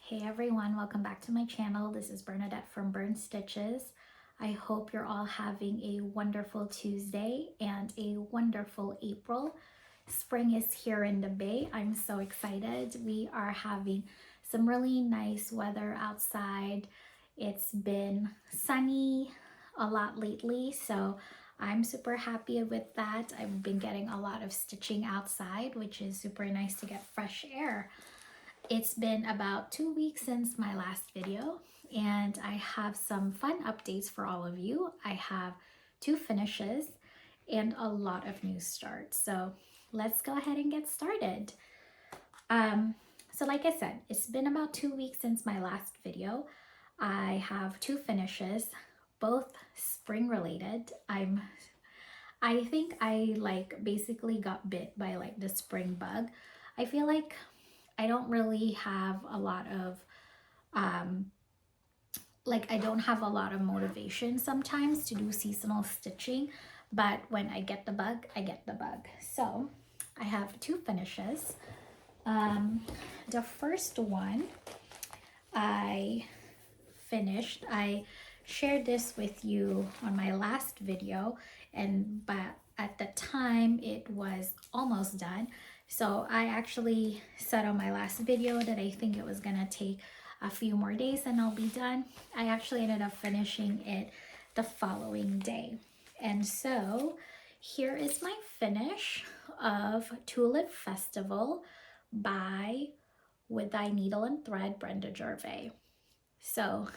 Hey everyone, welcome back to my channel. This is Bernadette from Burn Stitches. I hope you're all having a wonderful Tuesday and a wonderful April. Spring is here in the Bay. I'm so excited. We are having some really nice weather outside. It's been sunny a lot lately, so I'm super happy with that. I've been getting a lot of stitching outside, which is super nice to get fresh air. It's been about 2 weeks since my last video, and I have some fun updates for all of you. I have 2 finishes and a lot of new starts. So let's go ahead and get started. So like I said, it's been about 2 weeks since my last video. I have 2 finishes, both spring related. I think I basically got bit by the spring bug. I feel like I don't really have a lot of I don't have a lot of motivation sometimes to do seasonal stitching, but when I get the bug, I get the bug. So I have 2 finishes. The first one I finished. I shared this with you on my last video, but at the time it was almost done. So I actually said on my last video that I think it was gonna take a few more days and I'll be done. I actually ended up finishing it the following day. And so here is my finish of Tulip Festival by With Thy Needle and Thread, Brenda Gervais. So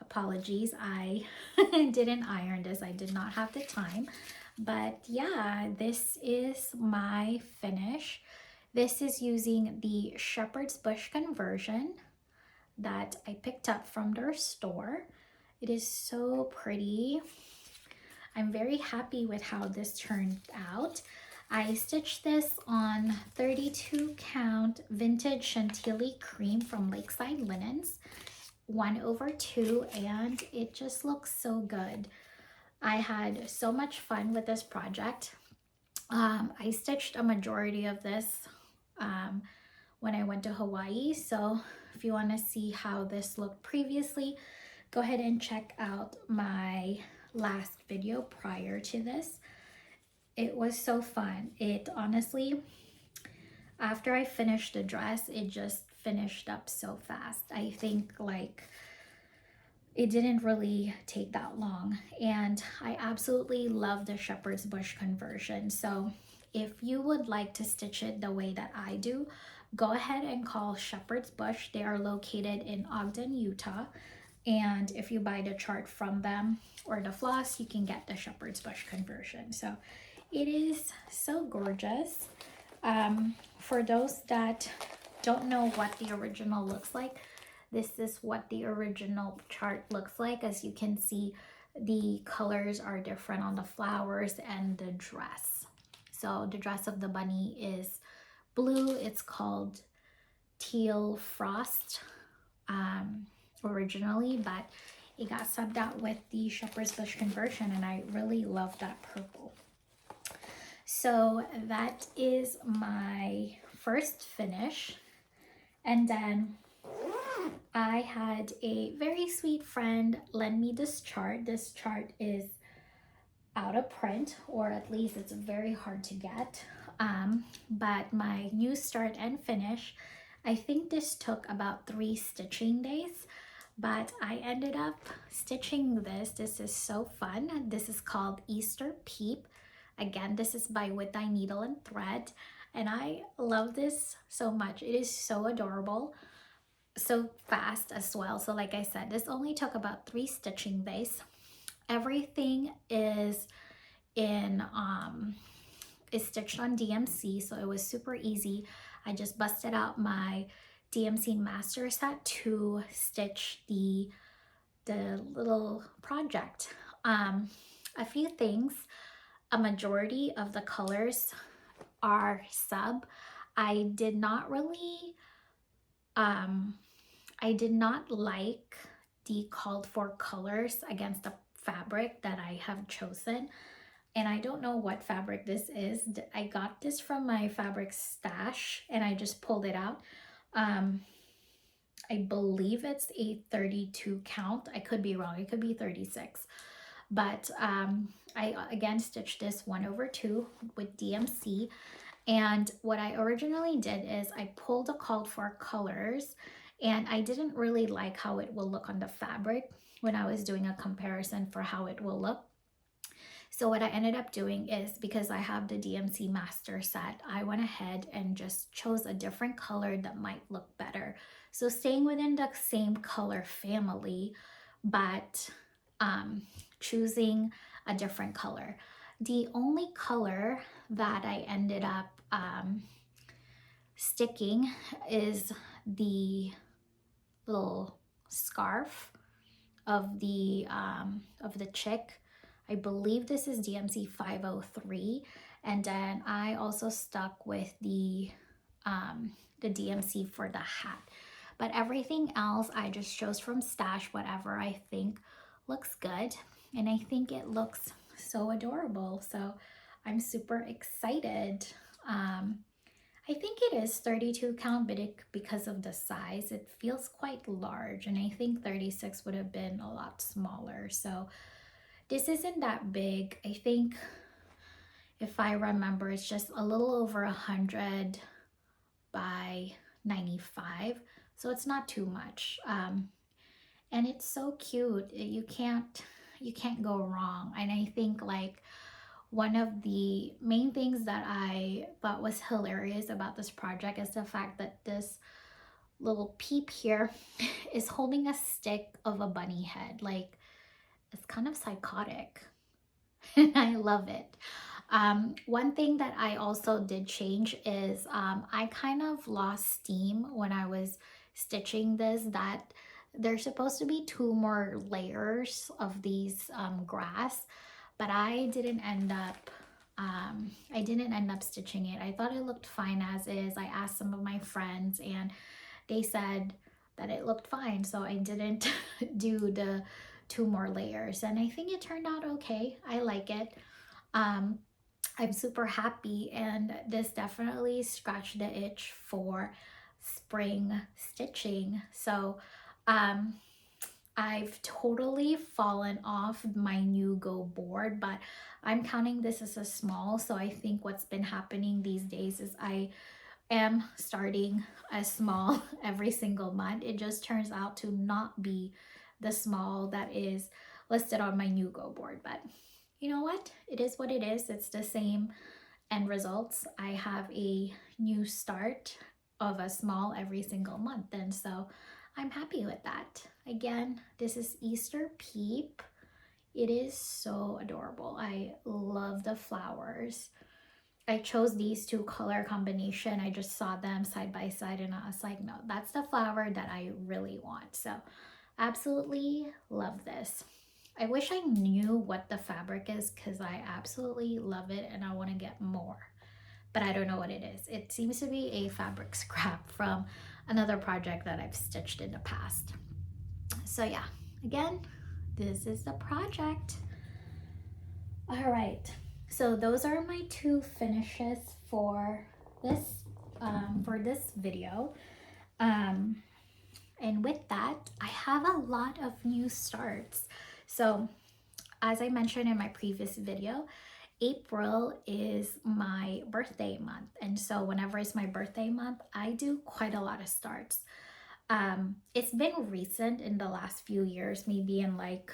apologies, I didn't iron this. I did not have the time. But yeah, this is my finish. This is using the Shepherd's Bush conversion that I picked up from their store. It is so pretty. I'm very happy with how this turned out. I stitched this on 32 count vintage Chantilly cream from Lakeside Linens, 1/2, and it just looks so good. I had so much fun with this project. I stitched a majority of this when I went to Hawaii, so if you want to see how this looked previously, go ahead and check out my last video prior to this. It was so fun. It honestly, after I finished the dress, it just finished up so fast. I think it didn't really take that long, and I absolutely love the Shepherd's Bush conversion. So if you would like to stitch it the way that I do, go ahead and call Shepherd's Bush. They are located in Ogden, Utah, and if you buy the chart from them or the floss, you can get the Shepherd's Bush conversion. So it is so gorgeous. For those that don't know what the original looks like, this is what the original chart looks like. As you can see, the colors are different on the flowers and the dress. So the dress of the bunny is blue. It's called Teal Frost originally, but it got subbed out with the Shepherd's Bush conversion, and I really love that purple. So that is my first finish. And then I had a very sweet friend lend me this chart. This chart is out of print, or at least it's very hard to get. But my new start and finish, I think this took about 3 stitching days, but I ended up stitching this. This is so fun. This is called Easter Peep. Again, this is by With Thy Needle and Thread, and I love this so much. It is so adorable, so fast as well. So like I said, this only took about 3 stitching days. Everything is stitched on DMC, so it was super easy. I just busted out my DMC master set to stitch the little project. A few things. A majority of the colors are sub. I did not like the called for colors against the fabric that I have chosen. And I don't know what fabric this is. I got this from my fabric stash and I just pulled it out. I believe it's a 32 count. I could be wrong. It could be 36. But I again stitched this 1/2 with DMC. And what I originally did is I pulled the called for colors, and I didn't really like how it will look on the fabric when I was doing a comparison for how it will look. So what I ended up doing is, because I have the DMC master set, I went ahead and just chose a different color that might look better. So staying within the same color family, but choosing a different color. The only color that I ended up sticking is the little scarf of the chick. I believe this is DMC 503, and then I also stuck with the DMC for the hat. But everything else I just chose from Stash, whatever I think looks good, and I think it looks so adorable. So I'm super excited. I think it is 32 count, but because of the size, it feels quite large, and I think 36 would have been a lot smaller. So this isn't that big. I think, if I remember, it's just a little over 100 by 95. So it's not too much. And it's so cute. You can't go wrong. And I think, like, one of the main things that I thought was hilarious about this project is the fact that this little Peep here is holding a stick of a bunny head. Like, it's kind of psychotic. And I love it. One thing that I also did change is I kind of lost steam when I was stitching this, that there's supposed to be 2 more layers of these grass, but I didn't end up stitching it. I thought it looked fine as is. I asked some of my friends and they said that it looked fine, so I didn't do the 2 more layers, and I think it turned out okay. I like it. I'm super happy, and this definitely scratched the itch for spring stitching. So I've totally fallen off my new Go board, but I'm counting this as a small. So I think what's been happening these days is I am starting a small every single month. It just turns out to not be the small that is listed on my new Go board, but you know what? It is what it is. It's the same end results. I have a new start of a small every single month, and so I'm happy with that. Again, this is Easter Peep. It is so adorable. I love the flowers. I chose these 2 color combination. I just saw them side by side and I was like, no, that's the flower that I really want. So absolutely love this. I wish I knew what the fabric is, because I absolutely love it and I want to get more, but I don't know what it is. It seems to be a fabric scrap from another project that I've stitched in the past. So yeah, again, this is the project. All right, so those are my 2 finishes for this video. And with that, I have a lot of new starts. So as I mentioned in my previous video, April is my birthday month. And so whenever it's my birthday month, I do quite a lot of starts. It's been recent in the last few years, maybe in like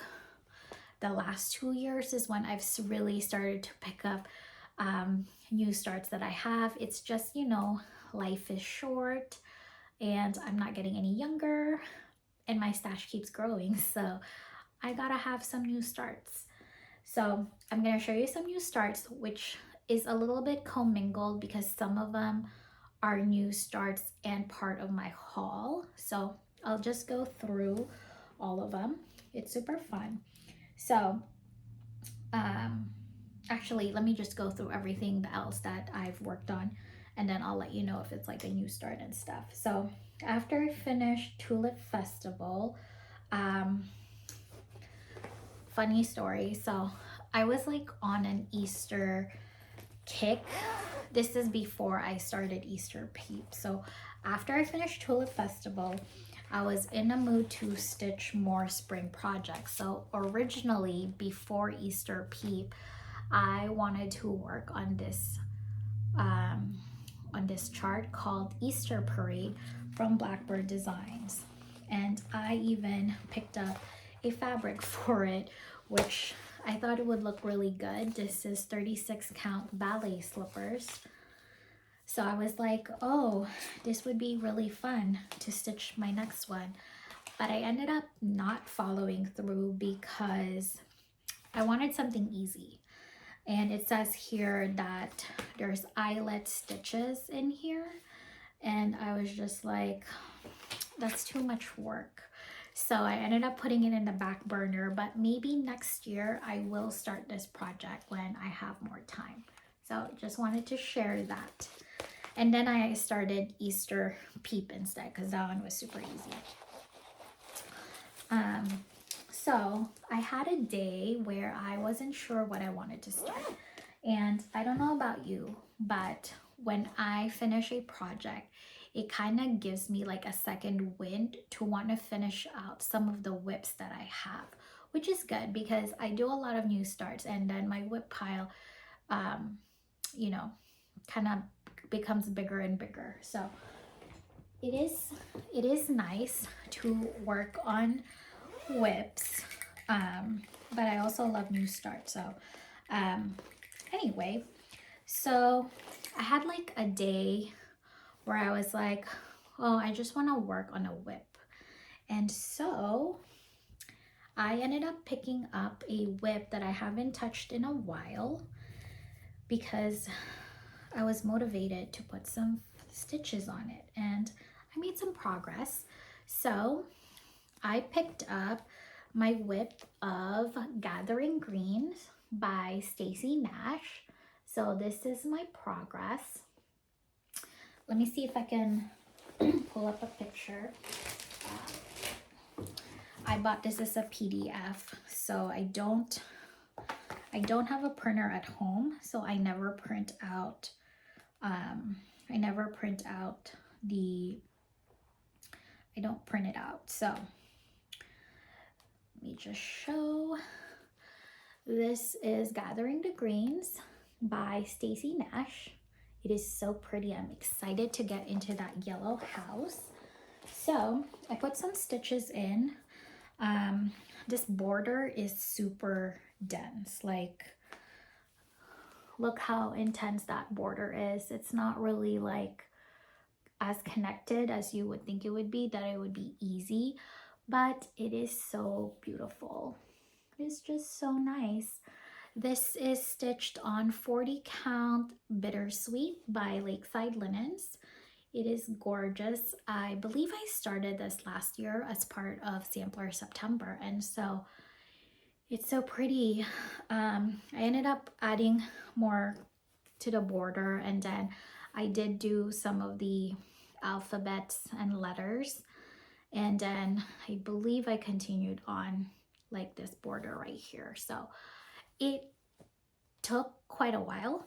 the last 2 years is when I've really started to pick up new starts that I have. It's just, you know, life is short and I'm not getting any younger and my stash keeps growing. So I gotta have some new starts. So I'm gonna show you some new starts, which is a little bit commingled because some of them are new starts and part of my haul. So I'll just go through all of them. It's super fun. So actually, let me just go through everything else that I've worked on, and then I'll let you know if it's like a new start and stuff. So after I finished Tulip Festival, funny story. So I was like on an Easter kick. This is before I started Easter Peep. So after I finished Tulip Festival, I was in a mood to stitch more spring projects. So originally, before Easter Peep, I wanted to work on this chart called Easter Parade from Blackbird Designs. And I even picked up a fabric for it, which I thought it would look really good. This is 36 count ballet slippers. So I was like, oh, this would be really fun to stitch my next one. But I ended up not following through because I wanted something easy. And it says here that there's eyelet stitches in here. And I was just like, that's too much work. So I ended up putting it in the back burner, but maybe next year I will start this project when I have more time. So just wanted to share that. And then I started Easter Peep instead because that one was super easy. So I had a day where I wasn't sure what I wanted to start. And I don't know about you, but when I finish a project, it kind of gives me like a second wind to want to finish out some of the whips that I have, which is good because I do a lot of new starts and then my whip pile, you know, kind of becomes bigger and bigger. So it is nice to work on whips, but I also love new starts. So anyway, so I had like a day where I was like, oh, I just want to work on a whip. And so I ended up picking up a whip that I haven't touched in a while because I was motivated to put some stitches on it and I made some progress. So I picked up my whip of Gathering Greens by Stacy Nash. So this is my progress. Let me see if I can pull up a picture. I bought this as a PDF, so I don't have a printer at home, so I never print out I don't print it out. So let me just show. This is Gathering the Greens by Stacy Nash. It is so pretty. I'm excited to get into that yellow house. So I put some stitches in. This border is super dense. Like, look how intense that border is. It's not really like as connected as you would think it would be, that it would be easy, but it is so beautiful. It's just so nice. This is stitched on 40 count Bittersweet by Lakeside Linens. It is gorgeous. I believe I started this last year as part of Sampler September, and so it's so pretty. I ended up adding more to the border, and then I did do some of the alphabets and letters, and then I believe I continued on like this border right here. So it took quite a while.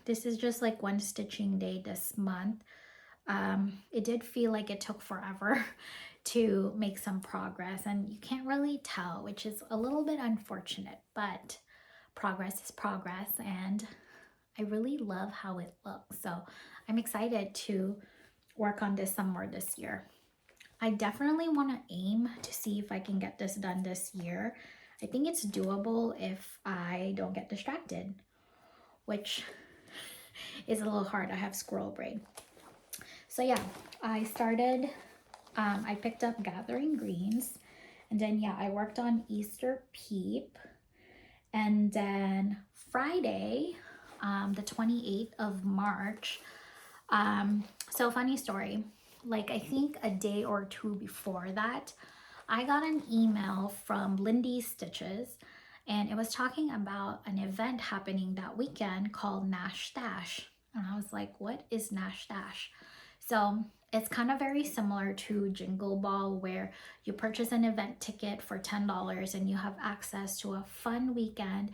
This is just like one stitching day this month. It did feel like it took forever to make some progress, and you can't really tell, which is a little bit unfortunate, but progress is progress, and I really love how it looks. So I'm excited to work on this some more this year. I definitely want to aim to see if I can get this done this year. I think it's doable if I don't get distracted, which is a little hard. I have squirrel brain. So yeah, I started, I picked up Gathering Greens, and then yeah, I worked on Easter Peep, and then Friday, the 28th of March, so funny story, like I think a day or two before that, I got an email from Lindy's Stitches, and it was talking about an event happening that weekend called Nash Stash. And I was like, what is Nash Stash? So it's kind of very similar to Jingle Ball, where you purchase an event ticket for $10 and you have access to a fun weekend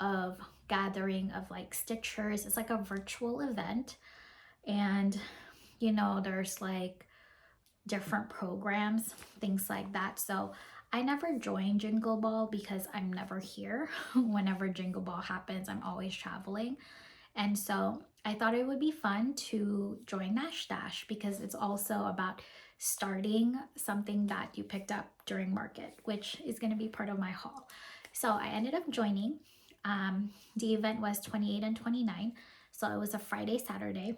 of gathering of like stitchers. It's like a virtual event, and you know, there's like different programs, things like that. So I never joined Jingle Ball because I'm never here. Whenever Jingle Ball happens, I'm always traveling. And so I thought it would be fun to join Nash Stash because it's also about starting something that you picked up during market, which is going to be part of my haul. So I ended up joining. The event was 28 and 29. So it was a Friday, Saturday.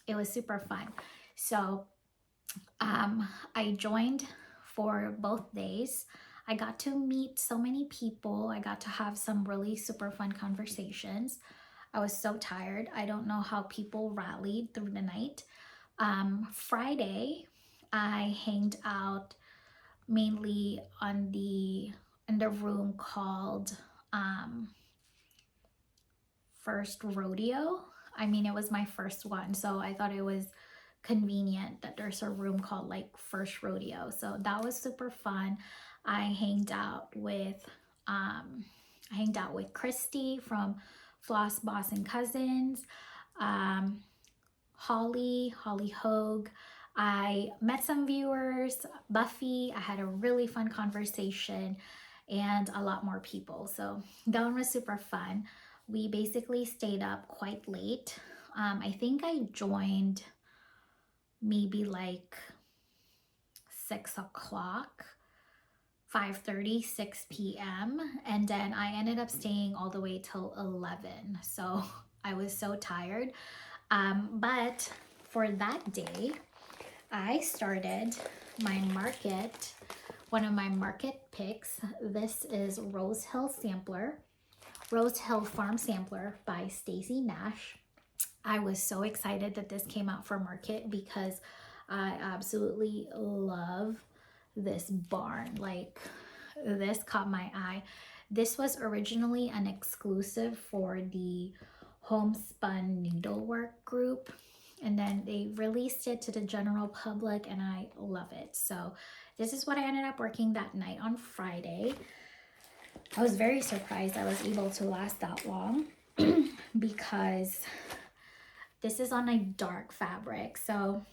It was super fun. So I joined for both days. I got to meet so many people. I got to have some really super fun conversations. I was so tired. I don't know how people rallied through the night. Friday, I hanged out mainly in the room called First Rodeo. I mean, it was my first one, so I thought it was convenient that there's a room called like First Rodeo. So that was super fun. I hanged out with Christy from Floss Boss and Cousins, Holly Hogue. I met some viewers, Buffy. I had a really fun conversation and a lot more people. So that one was super fun. We basically stayed up quite late. I think I joined maybe like 6 o'clock, 5:30, 6 p.m. And then I ended up staying all the way till 11. So I was so tired. But for that day, I started my market, one of my market picks. This is Rose Hill Farm Sampler by Stacy Nash. I was so excited that this came out for market because I absolutely love this barn. Like, this caught my eye. This was originally an exclusive for the Homespun Needlework group, and then they released it to the general public, and I love it. So this is what I ended up working that night on Friday. I was very surprised I was able to last that long because this is on a dark fabric. So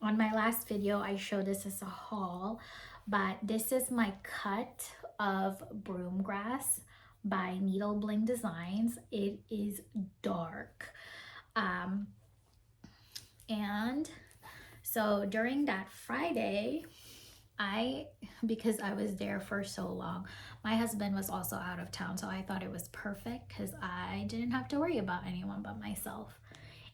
on my last video, I showed this as a haul, but this is my cut of Broomgrass by Needle Bling Designs. It is dark. And so during that Friday, because I was there for so long, my husband was also out of town, so I thought it was perfect because I didn't have to worry about anyone but myself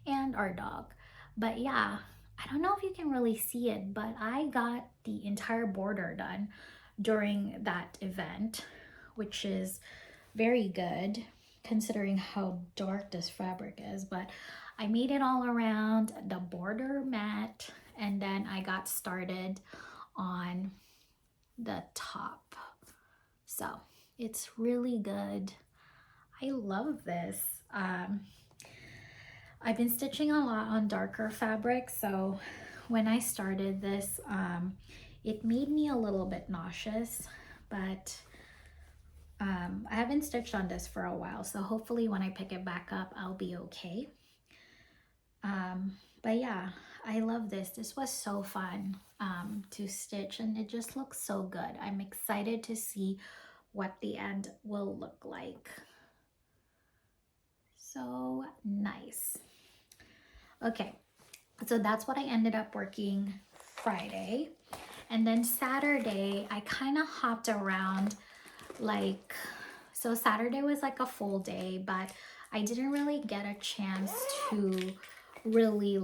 and our dog. But yeah, I don't know if you can really see it, but I got the entire border done during that event, which is very good considering how dark this fabric is. But I made it all around the border mat, and then I got started on the top. So it's really good. I love this. I've been stitching a lot on darker fabric, so when I started this, it made me a little bit nauseous, but I haven't stitched on this for a while, so hopefully when I pick it back up, I'll be okay. But yeah, I love this. This was so fun to stitch, and it just looks so good. I'm excited to see what the end will look like. So nice. Okay, so that's what I ended up working Friday. And then Saturday, I kind of hopped around so Saturday was like a full day, but I didn't really get a chance to really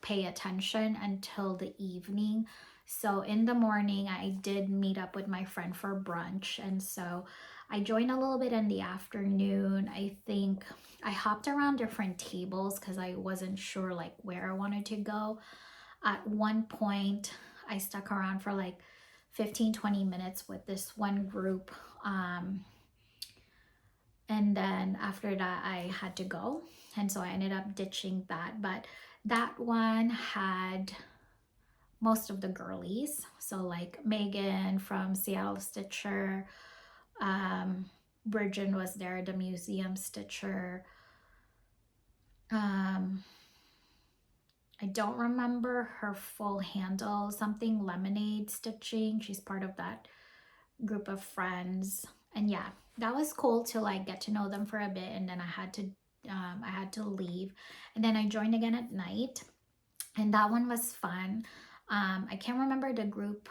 pay attention until the evening. So in the morning, I did meet up with my friend for brunch, and so I joined a little bit in the afternoon. I think I hopped around different tables because I wasn't sure where I wanted to go. At one point, I stuck around for 15-20 minutes with this one group, and then after that I had to go, and so I ended up ditching that. But that one had most of the girlies, so Megan from Seattle Stitcher, Bridget was there, the museum stitcher, I don't remember her full handle, something Lemonade Stitching. She's part of that group of friends. And yeah, that was cool to like get to know them for a bit, and then I had to leave, and then I joined again at night, and that one was fun. I can't remember the group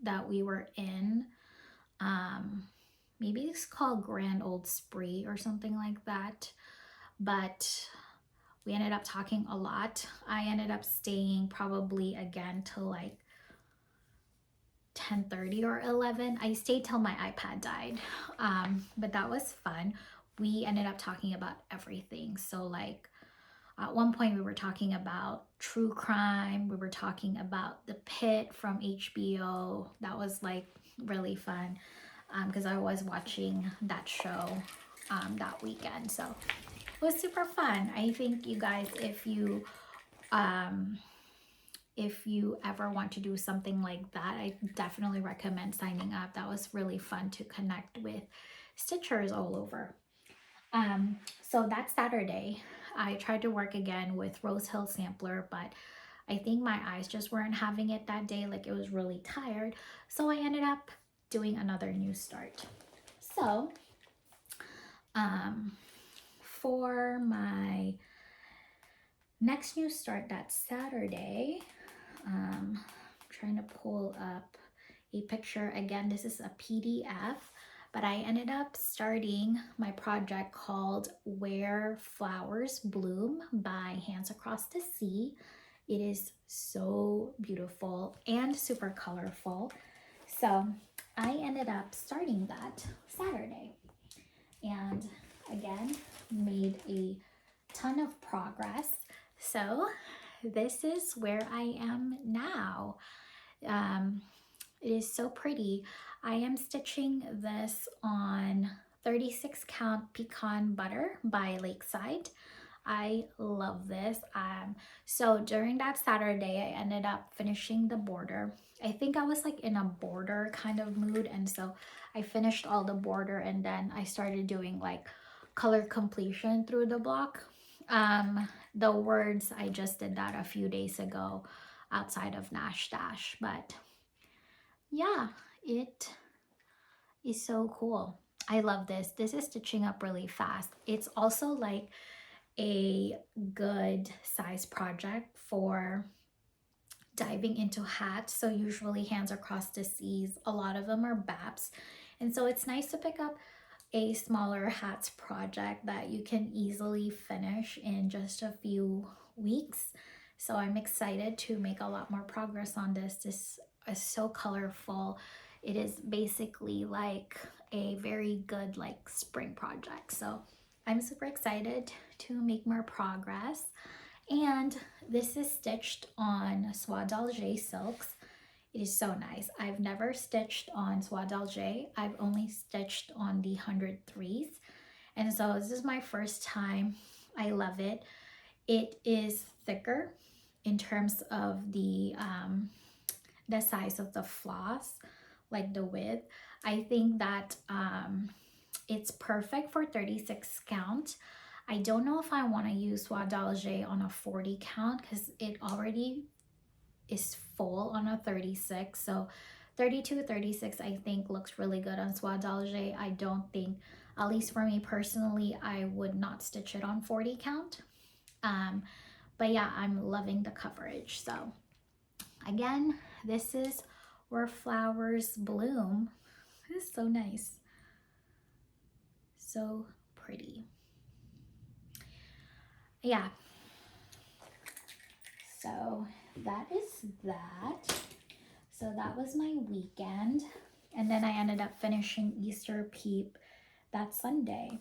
that we were in. Maybe it's called Grand Old Spree or something like that, but we ended up talking a lot. I ended up staying probably again till like 10:30 or 11. I stayed till my iPad died, but that was fun. We ended up talking about everything. So like at one point we were talking about true crime. We were talking about The Pit from HBO. That was like really fun because I was watching that show that weekend. So it was super fun. I think you guys, if you ever want to do something like that, I definitely recommend signing up. That was really fun to connect with stitchers all over. So that Saturday, I tried to work again with Rose Hill Sampler, but I think my eyes just weren't having it that day. Like it was really tired. So I ended up doing another new start. So for my next new start that Saturday, I'm trying to pull up a picture. Again, this is a PDF, but I ended up starting my project called Where Flowers Bloom by Hands Across the Sea. It is so beautiful and super colorful. So I ended up starting that Saturday, and again, made a ton of progress. So this is where I am now. It is so pretty. I am stitching this on 36 count pecan butter by Lakeside. I love this. So during that Saturday, I ended up finishing the border. I think I was like in a border kind of mood, and so I finished all the border, and then I started doing like color completion through the block. The words, I just did that a few days ago outside of Nash Stash, but yeah, it is so cool. I love this. This is stitching up really fast. It's also like a good size project for diving into hats. So usually Hands Across the Seas, a lot of them are BAPs. And so it's nice to pick up a smaller hats project that you can easily finish in just a few weeks. So I'm excited to make a lot more progress on this. This is so colorful. It is basically like a very good like spring project. So I'm super excited to make more progress. And this is stitched on Soie d'Alger silks. It is so nice. I've never stitched on Soie d'Alger. I've only stitched on the 103s. And so this is my first time. I love it. It is thicker in terms of the size of the floss, like the width. I think that it's perfect for 36 count. I don't know if I want to use Soie d'Alger on a 40 count because it already is full on a 36. So 32, 36 I think looks really good on Soie d'Alger. I don't think, at least for me personally, I would not stitch it on 40 count. But yeah, I'm loving the coverage. So again, this is Where Flowers Bloom. This is so nice. So pretty. Yeah. So that is that. So that was my weekend. And then I ended up finishing Easter Peep that Sunday.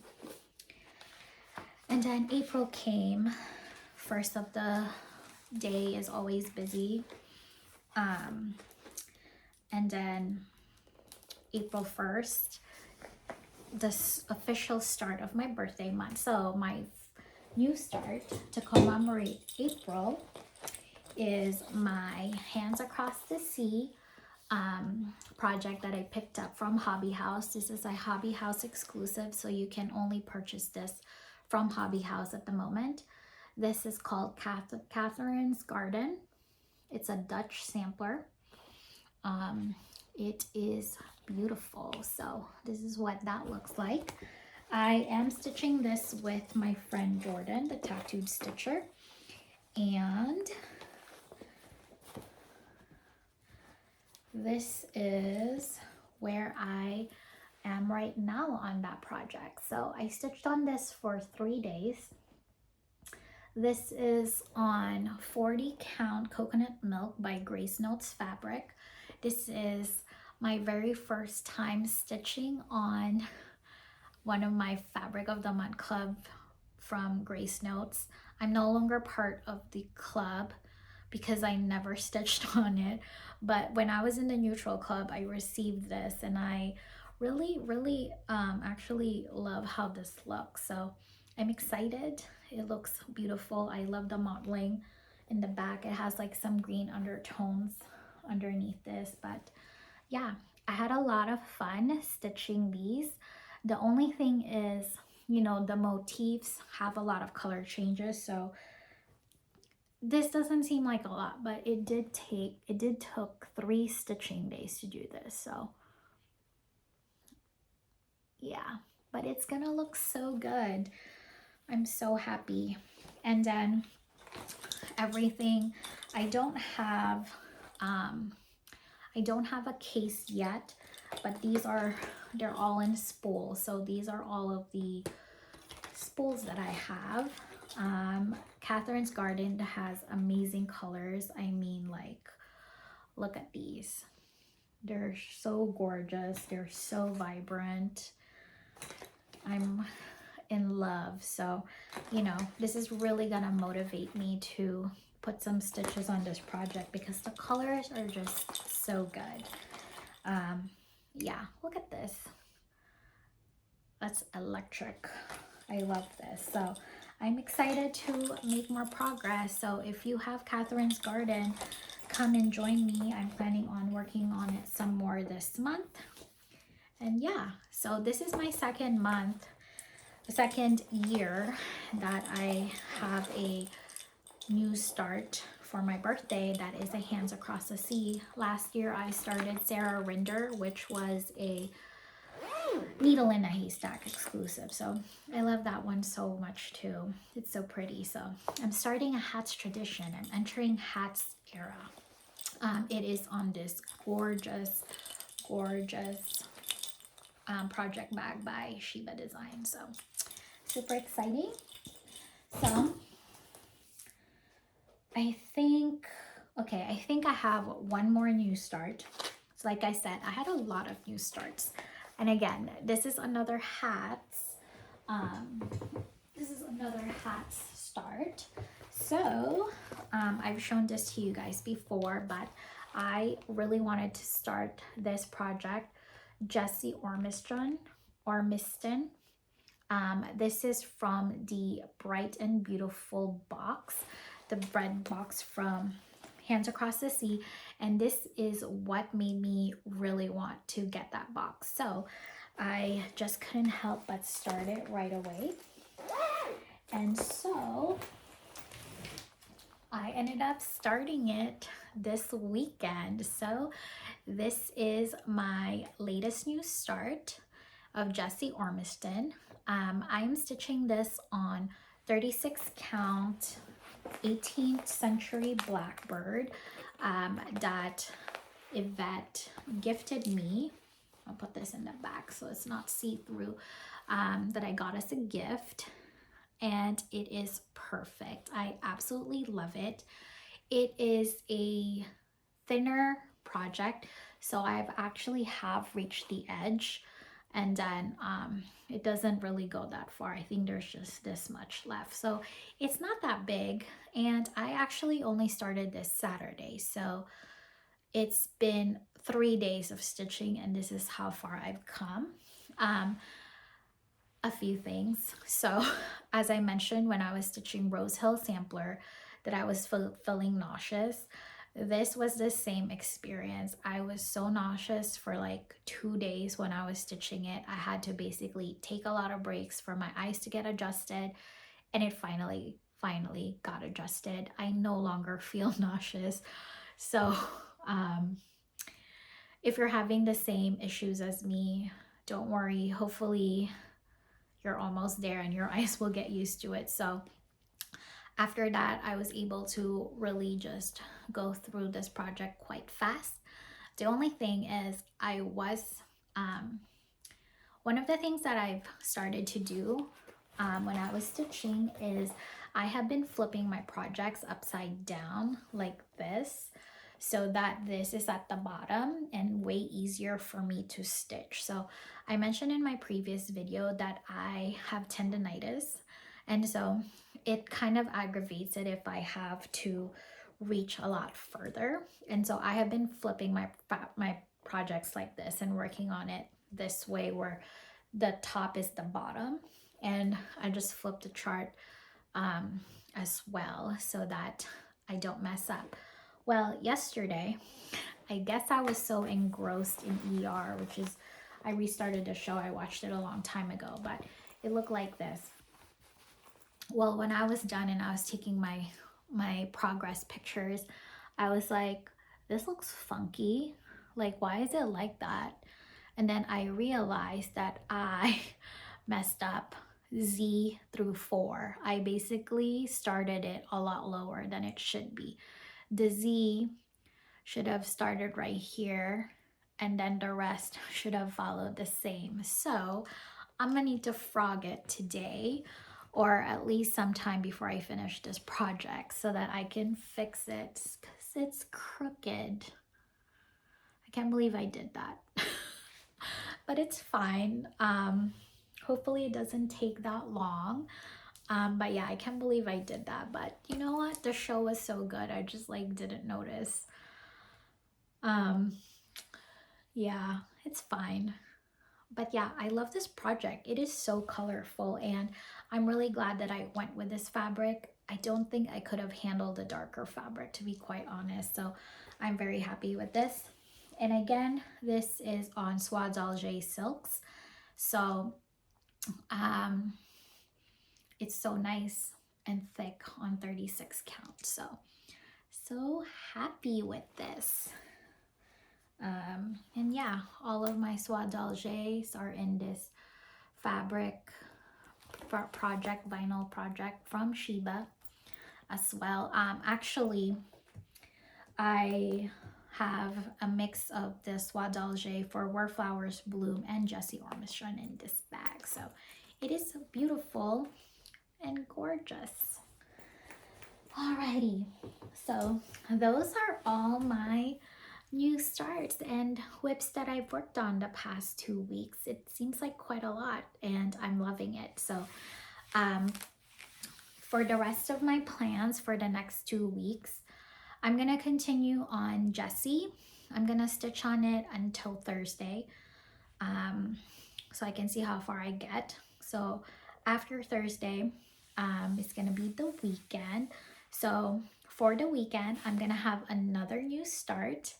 And then April came. First of the day is always busy. And then April 1st, the official start of my birthday month. So my new start to commemorate April is my Hands Across the Sea project that I picked up from Hobby House. This is a Hobby House exclusive, so you can only purchase this from Hobby House at the moment. This is called Catherine's Garden. It's a Dutch sampler. It is beautiful. So this is what that looks like. I am stitching this with my friend Jordan, the tattooed stitcher. And this is where I am right now on that project. So I stitched on this for 3 days. This is on 40 count coconut milk by Grace Notes Fabric. This is my very first time stitching on one of my Fabric of the Month club from Grace Notes. I'm no longer part of the club because I never stitched on it, but when I was in the neutral club, I received this and I really actually love how this looks. So I'm excited. It looks beautiful. I love the mottling in the back. It has like some green undertones underneath this, but yeah, I had a lot of fun stitching these. The only thing is, you know, the motifs have a lot of color changes, so this doesn't seem like a lot, but it did took 3 stitching days to do this. So yeah, but it's gonna look so good. I'm so happy. And then everything, I don't have a case yet, but they're all in spools. So these are all of the spools that I have. Catherine's Garden has amazing colors. I mean, like, look at these. They're so gorgeous. They're so vibrant. I'm in love. So, you know, this is really gonna motivate me to put some stitches on this project because the colors are just so good. Yeah, look at this. That's electric. I love this. So I'm excited to make more progress. So if you have Catherine's Garden, come and join me. I'm planning on working on it some more this month. And yeah, so this is my second year that I have a new start for my birthday. That is a Hands Across the Sea. Last year I started Sarah Rinder, which was a Needle in a Haystack exclusive. So I love that one so much too. It's so pretty. So I'm starting a hats tradition. I'm entering hats era. It is on this gorgeous project bag by Shiba Design. So super exciting. So I think I have one more new start. So like I said, I had a lot of new starts. And again, this is another hats. This is another hats start. So I've shown this to you guys before, but I really wanted to start this project. Jessie Ormiston. This is from the Bright and Beautiful box, the bread box from Hands Across the Sea, and this is what made me really want to get that box. So I just couldn't help but start it right away. And so I ended up starting it this weekend. So this is my latest new start of Jessie Ormiston. I'm stitching this on 36 count 18th century Blackbird that Yvette gifted me. I'll put this in the back so it's not see-through, that I got as a gift, and it is perfect. I absolutely love it. It is a thinner project, so I've actually have reached the edge, and then it doesn't really go that far. I think there's just this much left, so it's not that big. And I actually only started this Saturday, so it's been 3 days of stitching, and this is how far I've come. A few things. So as I mentioned, when I was stitching Rose Hill Sampler, that I was feeling nauseous. This was the same experience. I was so nauseous for like 2 days when I was stitching it. I had to basically take a lot of breaks for my eyes to get adjusted, and it finally finally got adjusted. I no longer feel nauseous. So if you're having the same issues as me, don't worry. Hopefully you're almost there and your eyes will get used to it. So after that, I was able to really just go through this project quite fast. The only thing is one of the things that I've started to do when I was stitching is I have been flipping my projects upside down like this, so that this is at the bottom and way easier for me to stitch. So I mentioned in my previous video that I have tendonitis, and so it kind of aggravates it if I have to reach a lot further. And so I have been flipping my projects like this and working on it this way, where the top is the bottom, and I just flip the chart as well so that I don't mess up. Well, yesterday, I guess I was so engrossed in ER, which is, I restarted the show. I watched it a long time ago, but it looked like this. Well, when I was done and I was taking my progress pictures, I was like, this looks funky. Like, why is it like that? And then I realized that I messed up Z through 4. I basically started it a lot lower than it should be. The Z should have started right here, and then the rest should have followed the same. So I'm gonna need to frog it today, or at least sometime before I finish this project, so that I can fix it, because it's crooked. I can't believe I did that. But it's fine. Hopefully it doesn't take that long. But yeah, I can't believe I did that. But you know what? The show was so good. I just like didn't notice. Yeah, it's fine. But yeah, I love this project. It is so colorful, and I'm really glad that I went with this fabric. I don't think I could have handled a darker fabric, to be quite honest. So I'm very happy with this. And again, this is on Soie d'Alger silks. So it's so nice and thick on 36 count. So happy with this. And yeah, all of my Soie d'Algers are in this fabric project, vinyl project from Sheba as well. Actually, I have a mix of the Soie d'Alger for Where Flowers Bloom and Jessie Ormiston in this bag. So it is so beautiful and gorgeous. Alrighty, so those are all my new starts and whips that I've worked on the past 2 weeks. It seems like quite a lot, and I'm loving it. So for the rest of my plans for the next 2 weeks, I'm gonna continue on Jessie. I'm gonna stitch on it until Thursday, so I can see how far I get. So after Thursday, it's gonna be the weekend. So for the weekend, I'm gonna have another new start,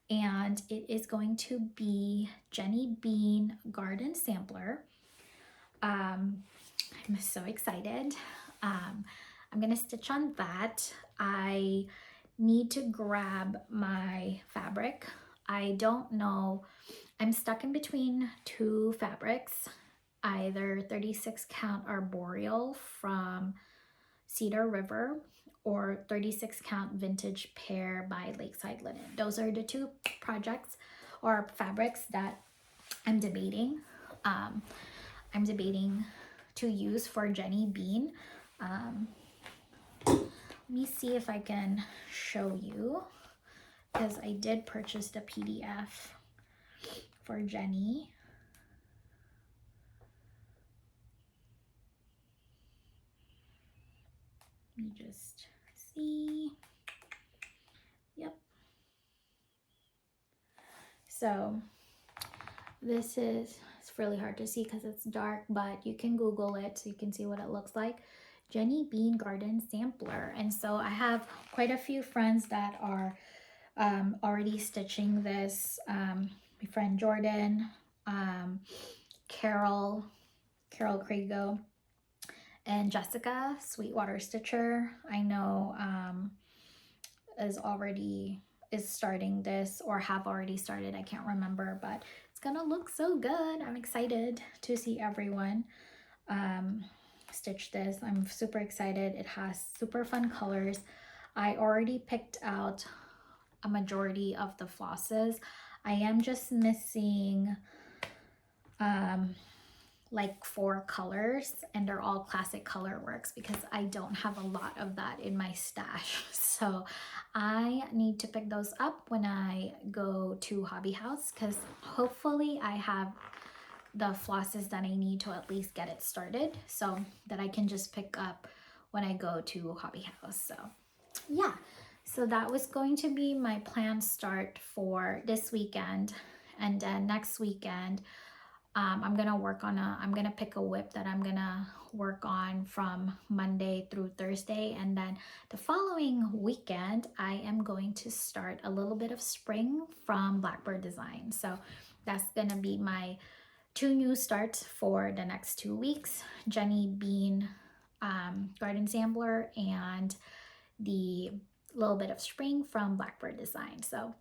and it is going to be Jenny Bean Garden Sampler. I'm so excited. I'm gonna stitch on that. I need to grab my fabric. I don't know, I'm stuck in between 2 fabrics, either 36 count Arboreal from Cedar River or 36 count Vintage Pear by Lakeside Linen. Those are the 2 projects or fabrics that I'm debating. I'm debating to use for Jenny Bean. Let me see if I can show you, because I did purchase the PDF for Jenny. Let me just see. Yep. So this is, it's really hard to see because it's dark, but you can Google it so you can see what it looks like. Jenny Bean Garden Sampler. And so I have quite a few friends that are already stitching this. My friend Jordan, Carol Crago, And Jessica, Sweetwater Stitcher, I know is starting this, or have already started, I can't remember, but it's gonna look so good. I'm excited to see everyone stitch this. I'm super excited. It has super fun colors. I already picked out a majority of the flosses. I am just missing like 4 colors, and they're all classic color works because I don't have a lot of that in my stash. So I need to pick those up when I go to Hobby House, because hopefully I have the flosses that I need to at least get it started, so that I can just pick up when I go to Hobby House. So yeah, so that was going to be my planned start for this weekend. And then next weekend, I'm gonna pick a whip that I'm gonna work on from Monday through Thursday. And then the following weekend, I am going to start a little bit of spring from Blackbird Design. So that's gonna be my 2 new starts for the next 2 weeks. Jenny Bean Garden Sampler, and the little bit of spring from Blackbird Design. So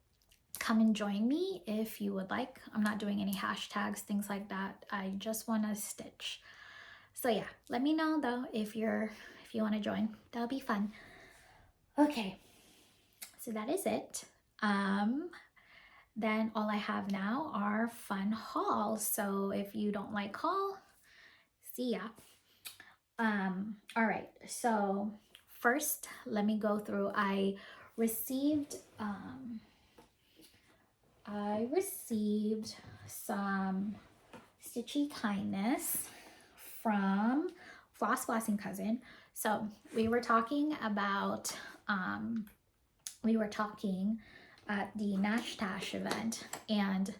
come and join me if you would like. I'm not doing any hashtags, things like that. I just want to stitch. So yeah, let me know though if you want to join. That'll be fun. Okay, so that is it. Then all I have now are fun hauls. So if you don't like haul, see ya. All right, so first let me go through. I received some Stitchy kindness from Floss Flossing Cousin. So we were talking about at the Nash Stash event, and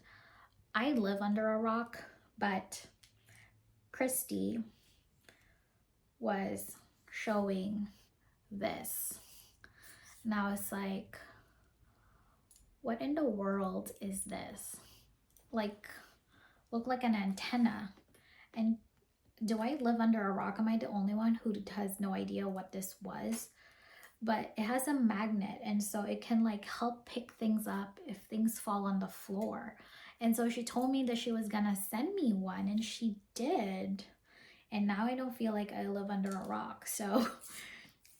I live under a rock, but Christy was showing this, and I was like, what in the world is this? Like, look like an antenna. And do I live under a rock? Am I the only one who has no idea what this was? But it has a magnet, and so it can like help pick things up if things fall on the floor. And so she told me that she was gonna send me one, and she did. And now I don't feel like I live under a rock. So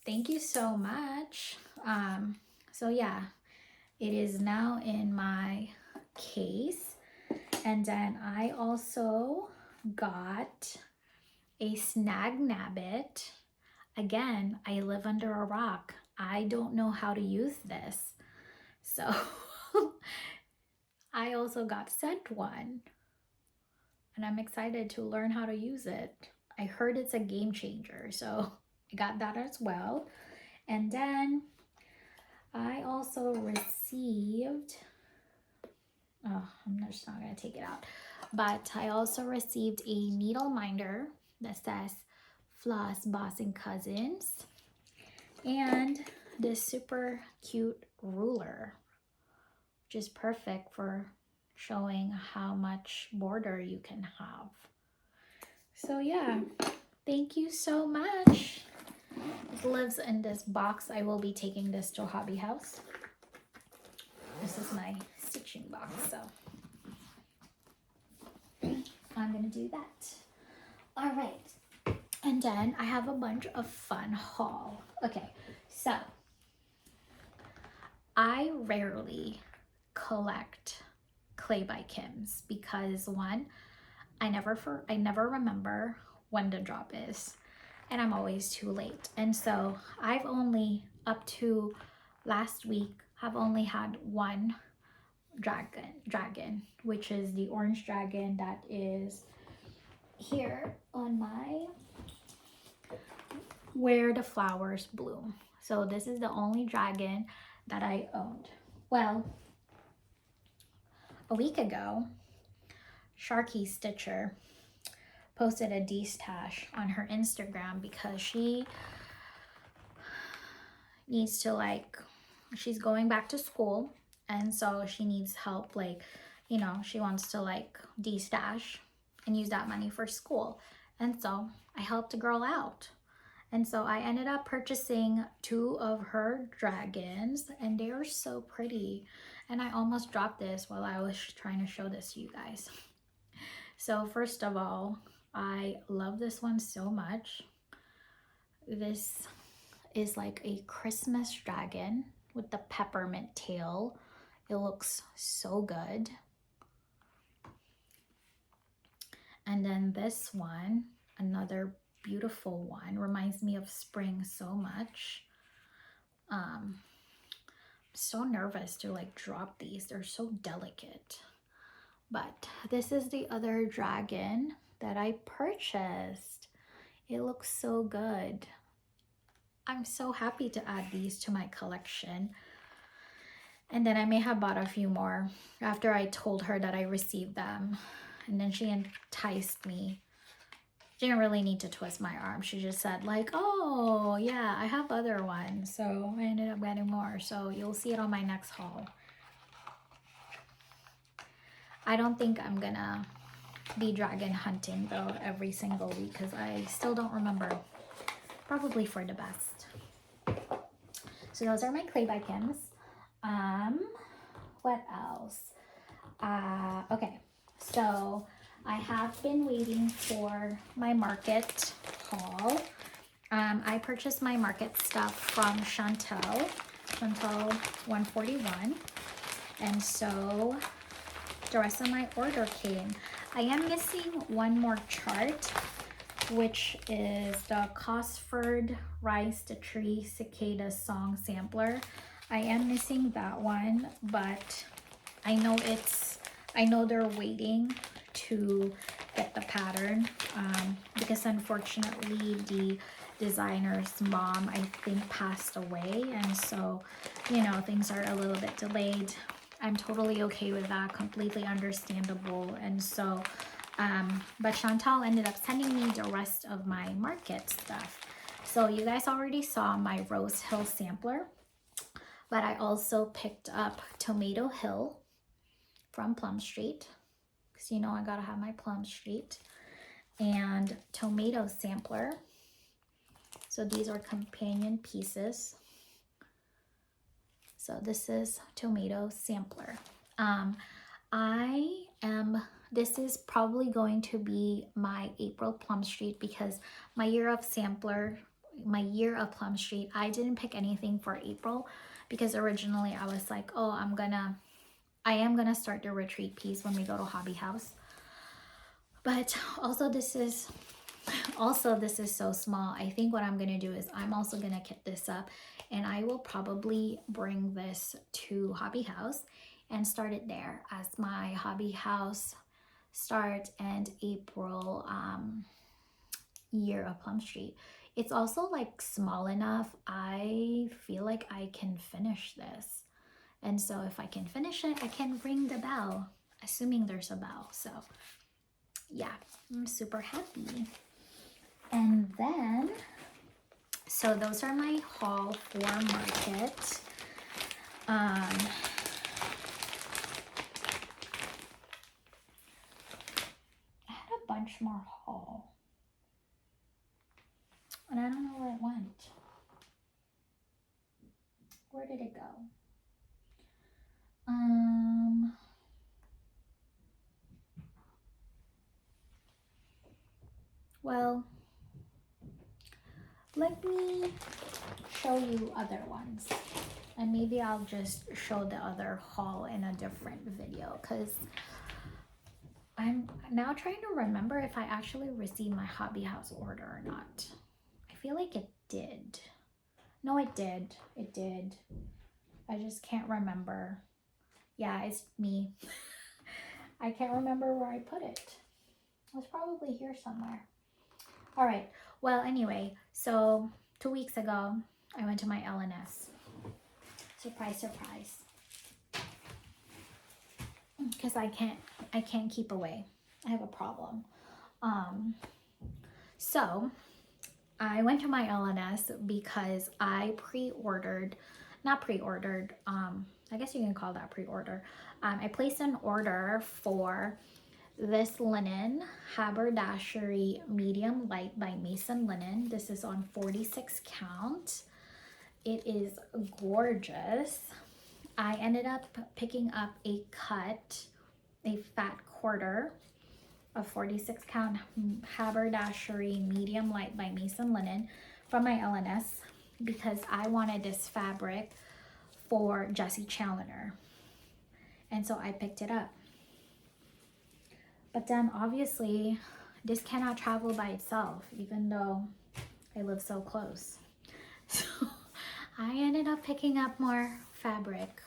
thank you so much. So yeah, it is now in my case. And then I also got a Snag Nabbit. Again, I live under a rock. I don't know how to use this. So I also got sent one, and I'm excited to learn how to use it. I heard it's a game changer, so I got that as well. And then I also received, I'm just not gonna take it out, but I also received a needle minder that says Floss Bossing Cousins, and this super cute ruler, which is perfect for showing how much border you can have. So yeah, thank you so much. It lives in this box. I will be taking this to Hobby House. This is my stitching box, so I'm gonna do that. All right, and then I have a bunch of fun haul. Okay, so I rarely collect Clay by Kim's because one, I never remember when the drop is, and I'm always too late. And so I've only, up to last week, have only had one dragon, which is the orange dragon that is here on my Where the Flowers Bloom. So this is the only dragon that I owned. Well, a week ago, Sharky Stitcher posted a D-stash on her Instagram because she needs to, like, she's going back to school, and so she needs help, like, you know, she wants to like D-stash and use that money for school. And so I helped a girl out. And so I ended up purchasing 2 of her dragons, and they are so pretty. And I almost dropped this while I was trying to show this to you guys. So first of all, I love this one so much. This is like a Christmas dragon with the peppermint tail. It looks so good. And then this one, another beautiful one, reminds me of spring so much. I'm so nervous to like drop these. They're so delicate. But this is the other dragon that I purchased. It looks so good. I'm so happy to add these to my collection. And then I may have bought a few more after I told her that I received them. And then she enticed me. She didn't really need to twist my arm. She just said like, oh yeah, I have other ones. So I ended up getting more. So you'll see it on my next haul. I don't think I'm gonna be dragon hunting though every single week because I still don't remember. Probably for the best. So those are my clay bikins. What else? Okay, so I have been waiting for my market haul. I purchased my market stuff from Chantel 141, and so the rest of my order came. I am missing one more chart, which is the Cosford Rise to Tree Cicada Song Sampler. I am missing that one, but I know they're waiting to get the pattern because unfortunately the designer's mom, I think, passed away, and so, you know, things are a little bit delayed. I'm totally okay with that, completely understandable. And so but Chantal ended up sending me the rest of my market stuff. So you guys already saw my Rose Hill sampler, but I also picked up Tomato Hill from Plum Street, because you know I gotta have my Plum Street, and Tomato Sampler. So these are companion pieces. So this is Tomato Sampler. This is probably going to be my April Plum Street, because my year of Plum Street, I didn't pick anything for April because originally I was like, oh, I am gonna start the retreat piece when we go to Hobby House. But also this is so small. I think what I'm gonna do is I'm also gonna kit this up, and I will probably bring this to Hobby House and start it there as my Hobby House start and April year of Plum Street. It's also like small enough, I feel like I can finish this. And so if I can finish it, I can ring the bell, assuming there's a bell. So yeah, I'm super happy. And then, so those are my haul for market. I had a bunch more haul, and I don't know where it went. Where did it go? Well, let me show you other ones, and maybe I'll just show the other haul in a different video, because I'm now trying to remember if I actually received my Hobby House order or not. I feel like it did. No, it did. It did. I just can't remember. Yeah, it's me. I can't remember where I put it. It was probably here somewhere. All right. Well, anyway, so 2 weeks ago, I went to my LNS. Surprise, surprise. Because I can't keep away. I have a problem. So I went to my LNS because I I guess you can call that pre-order. I placed an order for this linen, Haberdashery Medium Light by Mason Linen. This is on 46 count. It is gorgeous. I ended up picking up a fat quarter of 46 count Haberdashery Medium Light by Mason Linen from my LNS because I wanted this fabric for Jessie Challoner. And so I picked it up. But then obviously this cannot travel by itself, even though I live so close. So I ended up picking up more fabric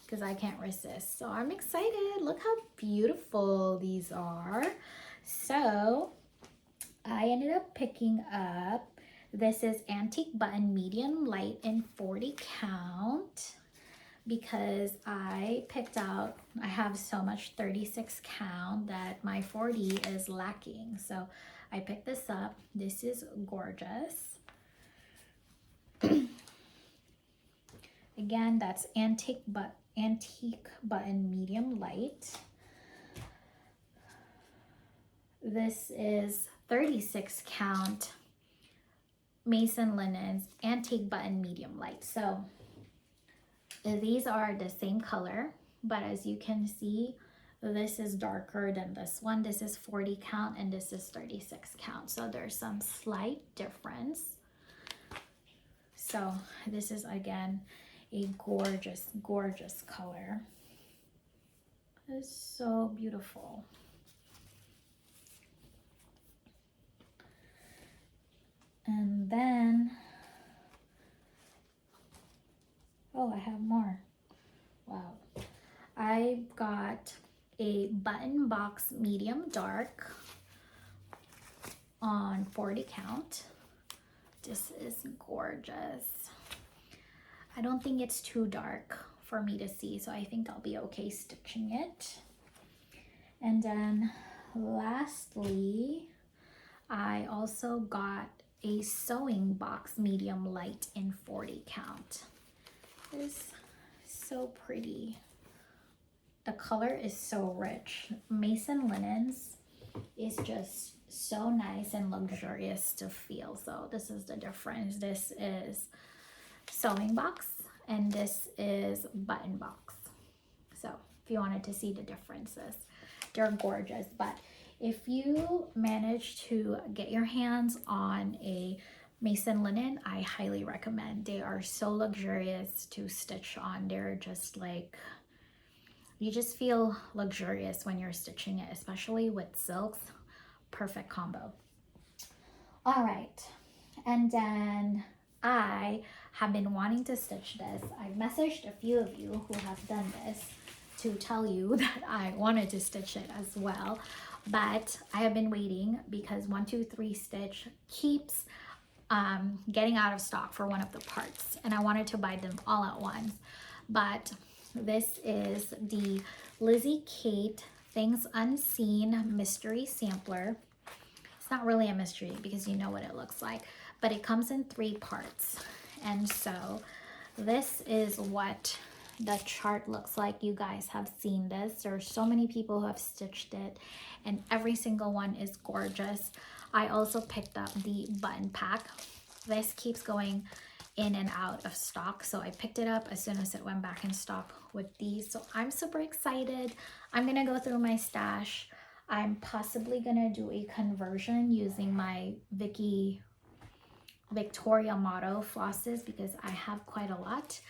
because I can't resist. So I'm excited. Look how beautiful these are. So I ended up picking up, this is Antique Button Medium Light in 40 count because I picked out, I have so much 36 count that my 40 is lacking. So I picked this up. This is gorgeous. Again, that's Antique Button Medium Light. This is 36 count Mason Linens Antique Button Medium Light. So these are the same color, but as you can see, this is darker than this one. This is 40 count and this is 36 count. So there's some slight difference. So this is again a gorgeous, gorgeous color. It's so beautiful. And then, oh, I have more. Wow. I got a button box medium dark on 40 count. This is gorgeous. I don't think it's too dark for me to see, so I think I'll be okay stitching it. And then lastly, I also got a sewing box medium light in 40 count. It's so pretty. The color is so rich. Mason Linens is just so nice and luxurious to feel. So this is the difference. This is sewing box and this is button box. So if you wanted to see the differences, they're gorgeous. But if you manage to get your hands on a Mason Linen, I highly recommend. They are so luxurious to stitch on. They're just like, you just feel luxurious when you're stitching it, especially with silks. Perfect combo. All right, and then I have been wanting to stitch this. I've messaged a few of you who have done this to tell you that I wanted to stitch it as well, but I have been waiting because 123 Stitch keeps getting out of stock for one of the parts, and I wanted to buy them all at once. But this is the Lizzy Kate Things Unseen Mystery Sampler. It's not really a mystery because you know what it looks like, but it comes in 3 parts. And so this is what the chart looks like. You guys have seen this. There are so many people who have stitched it and every single one is gorgeous. I also picked up the button pack. This keeps going in and out of stock, so I picked it up as soon as it went back in stock with these. So I'm super excited. I'm gonna go through my stash. I'm possibly gonna do a conversion using my Victoria Motto flosses because I have quite a lot.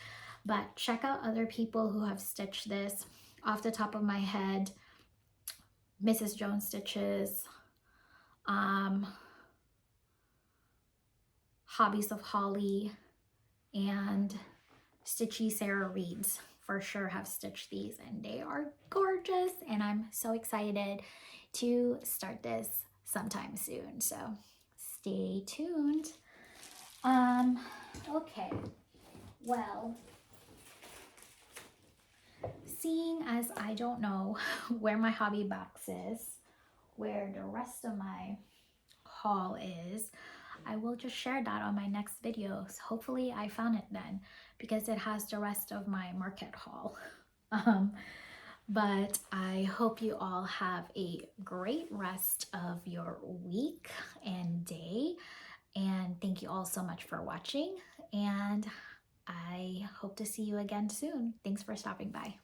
But check out other people who have stitched this. Off the top of my head, Mrs. Jones Stitches, Hobbies of Holly, and Stitchy Sarah Reeds for sure have stitched these, and they are gorgeous, and I'm so excited to start this sometime soon, so stay tuned. Okay, well, seeing as I don't know where my hobby box is, where the rest of my haul is, I will just share that on my next video. So hopefully I found it then, because it has the rest of my market haul. But I hope you all have a great rest of your week and day. And thank you all so much for watching. And I hope to see you again soon. Thanks for stopping by.